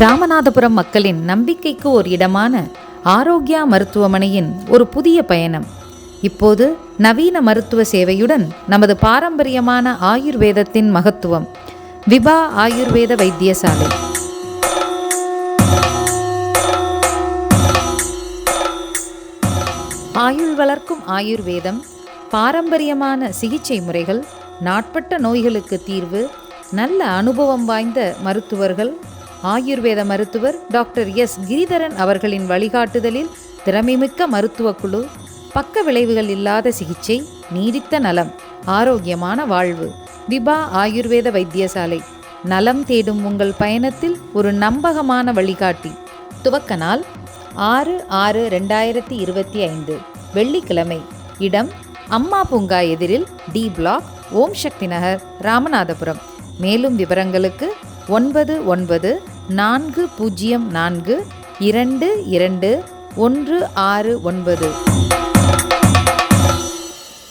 ராமநாதபுரம் மக்களின் நம்பிக்கைக்கு ஒரு இடமான ஆரோக்கியா மருத்துவமனையின் ஒரு புதிய பயணம். இப்போது நவீன மருத்துவ சேவையுடன் நமது பாரம்பரியமான ஆயுர்வேதத்தின் மகத்துவம். விபா ஆயுர்வேத வைத்தியசாலை. ஆயுள் வளர்க்கும் ஆயுர்வேதம், பாரம்பரியமான சிகிச்சை முறைகள், நாட்பட்ட நோய்களுக்கு தீர்வு, நல்ல அனுபவம் வாய்ந்த மருத்துவர்கள். ஆயுர்வேத மருத்துவர் டாக்டர் எஸ் கிரிதரன் அவர்களின் வழிகாட்டுதலில் திறமைமிக்க மருத்துவ குழு, பக்க விளைவுகள் இல்லாத சிகிச்சை, நீடித்த நலம், ஆரோக்கியமான வாழ்வு. விபா ஆயுர்வேத வைத்தியசாலை நலம் தேடும் உங்கள் பயணத்தில் ஒரு நம்பகமான வழிகாட்டி. துவக்க நாள் 6/6/2025 வெள்ளிக்கிழமை. இடம் அம்மா பூங்கா எதிரில் டி பிளாக், ஓம் சக்தி நகர், ராமநாதபுரம். மேலும் விவரங்களுக்கு 9940422169.